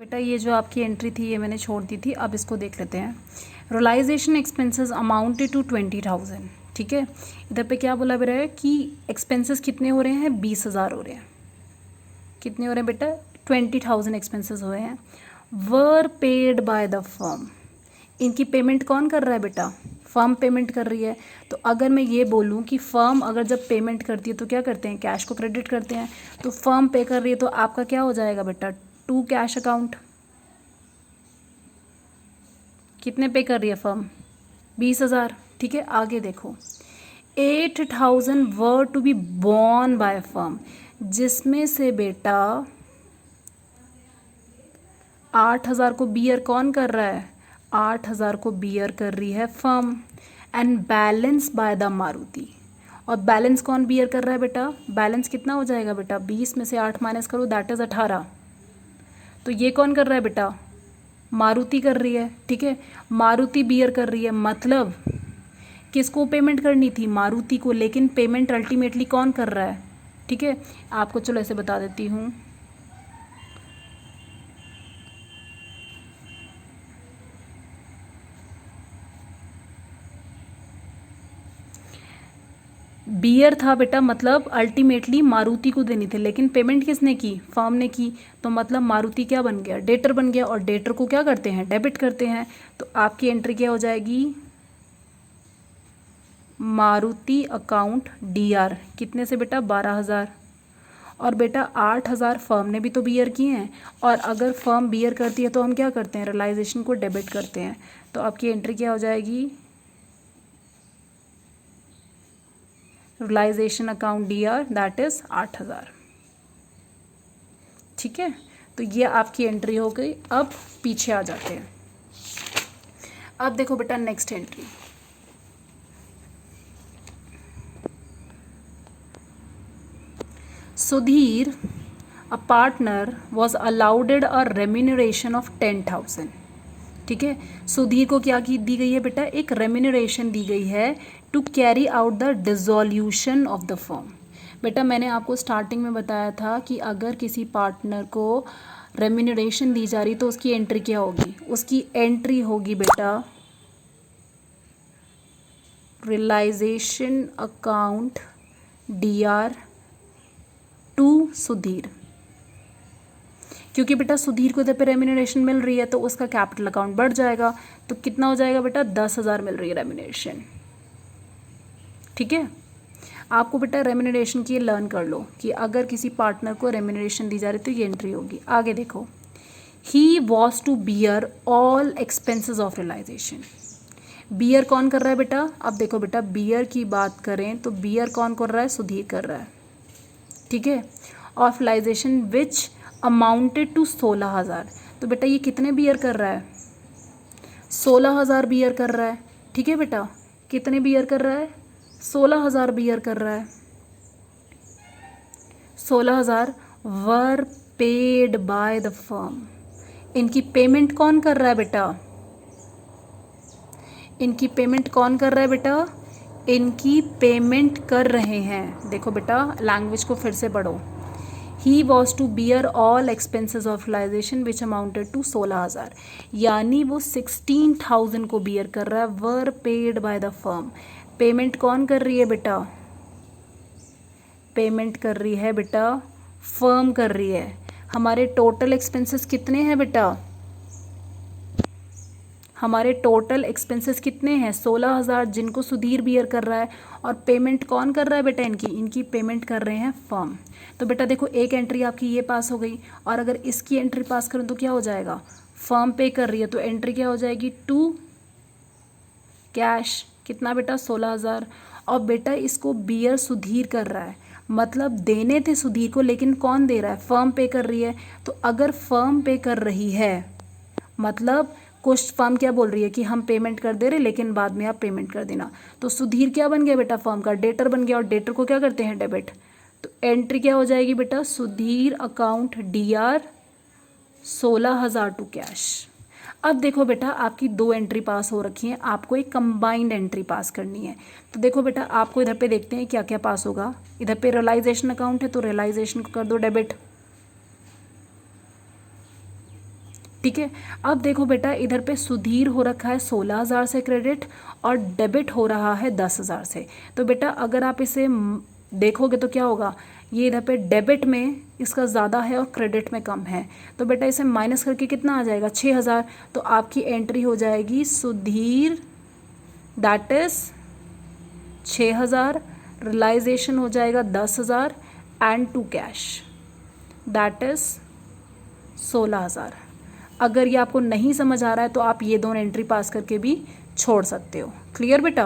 बेटा ये जो आपकी एंट्री थी ये मैंने छोड़ दी थी, अब इसको देख लेते हैं। Realisation expenses amounted to 20,000। ठीक है, इधर पे क्या बोला मेरा है कि एक्सपेंसेस कितने हो रहे हैं, 20,000 हो रहे हैं। कितने हो रहे हैं बेटा, 20,000 एक्सपेंसेस हो रहे हैं। वर पेड बाय द फर्म, इनकी पेमेंट कौन कर रहा है बेटा, फर्म पेमेंट कर रही है। तो अगर मैं ये बोलूँ कि फर्म अगर जब पेमेंट करती है तो क्या करते हैं, कैश को क्रेडिट करते हैं। तो फर्म पे कर रही है तो आपका क्या हो जाएगा बेटा, टू कैश अकाउंट। कितने पे कर रही है फर्म, 20,000। ठीक है, आगे देखो 8,000 were to be born by firm, जिसमें से बेटा 8,000 को बियर कौन कर रहा है, 8,000 को बियर कर रही है firm. And balance by the Maruti, और बैलेंस कौन बियर कर रहा है बेटा, बैलेंस कितना हो जाएगा बेटा, 20 में से 8 माइनस करो, दैट इज 18। तो ये कौन कर रहा है बेटा, मारुति कर रही है। ठीक है, मारुति बियर कर रही है, मतलब किसको पेमेंट करनी थी, मारुति को, लेकिन पेमेंट अल्टीमेटली कौन कर रहा है। ठीक है, आपको चलो ऐसे बता देती हूँ। बियर था बेटा, मतलब अल्टीमेटली मारुति को देनी थी, लेकिन पेमेंट किसने की, फर्म ने की। तो मतलब मारुति क्या बन गया, डेटर बन गया, और डेटर को क्या करते हैं, डेबिट करते हैं। तो आपकी एंट्री क्या हो जाएगी, मारुति अकाउंट डीआर, कितने से बेटा, 12,000। और बेटा 8,000 फर्म ने भी तो बियर किए हैं, और अगर फर्म बियर करती है तो हम क्या करते हैं, रियलाइजेशन को डेबिट करते हैं। तो आपकी एंट्री क्या हो जाएगी, realisation account DR, that is 8,000। ठीक है, तो ये आपकी एंट्री हो गई। अब पीछे आ जाते हैं। अब देखो बेटा next entry, Sudhir a partner was allowed a remuneration of 10,000। ठीक है, सुधीर को क्या की दी गई है बेटा, एक रेम्यूनरेशन दी गई है to carry out the dissolution of the firm. बेटा मैंने आपको स्टार्टिंग में बताया था कि अगर किसी पार्टनर को रेम्यूनरेशन दी जा रही तो उसकी एंट्री क्या होगी, उसकी एंट्री होगी बेटा realisation account DR to Sudhir, क्योंकि बेटा सुधीर को इधर पे रेम्यूनरेशन मिल रही है तो उसका कैपिटल अकाउंट बढ़ जाएगा। तो कितना हो जाएगा बेटा, 10,000 मिल रही है रेम्यूनरेशन। ठीक है, आपको बेटा रेम्यूनरेशन की लर्न कर लो कि अगर किसी पार्टनर को रेम्यूनरेशन दी जा रही तो ये एंट्री होगी। आगे देखो, he was to bear all expenses of realisation. Bear कौन कर रहा है बेटा, अब देखो बेटा बियर की बात करें तो बियर कौन कर रहा है, सुधीर कर रहा है। ठीक है, of realisation which amounted to 16,000। तो बेटा ये कितने बियर कर रहा है, 16,000 बियर कर रहा है। ठीक है बेटा, कितने बियर कर रहा है, 16,000 बियर कर रहा है। 16,000 वर पेड बाय द फर्म, इनकी पेमेंट कौन कर रहा है बेटा, इनकी पेमेंट कौन कर रहा है बेटा, इनकी पेमेंट कर रहे हैं। देखो बेटा लैंग्वेज को फिर से पढ़ो, he was to bear all expenses of realisation which amounted to 16,000, यानी वो 16,000 को बियर कर रहा है। Were paid by the firm, payment कौन कर रही है बेटा, पेमेंट कर रही है बेटा फर्म कर रही है। हमारे टोटल एक्सपेंसेस कितने हैं बेटा, हमारे टोटल एक्सपेंसेस कितने हैं, 16,000 जिनको सुधीर बियर कर रहा है, और पेमेंट कौन कर रहा है बेटा, इनकी पेमेंट कर रहे हैं फर्म। तो बेटा देखो एक एंट्री आपकी ये पास हो गई, और अगर इसकी एंट्री पास करूँ तो क्या हो जाएगा, फर्म पे कर रही है तो एंट्री क्या हो जाएगी, टू कैश, कितना बेटा 16,000। और बेटा इसको बियर सुधीर कर रहा है, मतलब देने थे सुधीर को लेकिन कौन दे रहा है, फर्म पे कर रही है। तो अगर फर्म पे कर रही है मतलब कुछ फर्म क्या बोल रही है कि हम पेमेंट कर दे रहे लेकिन बाद में आप पेमेंट कर देना। तो सुधीर क्या बन गया बेटा, फर्म का डेटर बन गया, और डेटर को क्या करते हैं, डेबिट। तो एंट्री क्या हो जाएगी बेटा, Sudhir account DR 16,000 to cash. अब देखो बेटा आपकी दो एंट्री पास हो रखी हैं, आपको एक कंबाइंड एंट्री पास करनी है। तो देखो बेटा आपको इधर पे देखते हैं क्या क्या पास होगा। इधर पे रियलाइजेशन अकाउंट है तो रियलाइजेशन को कर दो डेबिट, ठीक है। अब देखो बेटा, इधर पे सुधीर हो रखा है 16,000 से क्रेडिट और डेबिट हो रहा है 10,000 से। तो बेटा अगर आप इसे देखोगे तो क्या होगा, ये इधर पे डेबिट में इसका ज़्यादा है और क्रेडिट में कम है, तो बेटा इसे माइनस करके कितना आ जाएगा 6,000। तो आपकी एंट्री हो जाएगी सुधीर दैट इज़ 6,000, रियलाइजेशन हो जाएगा 10,000 and to cash that is 16,000। अगर ये आपको नहीं समझ आ रहा है तो आप ये दोनों एंट्री पास करके भी छोड़ सकते हो। क्लियर बेटा?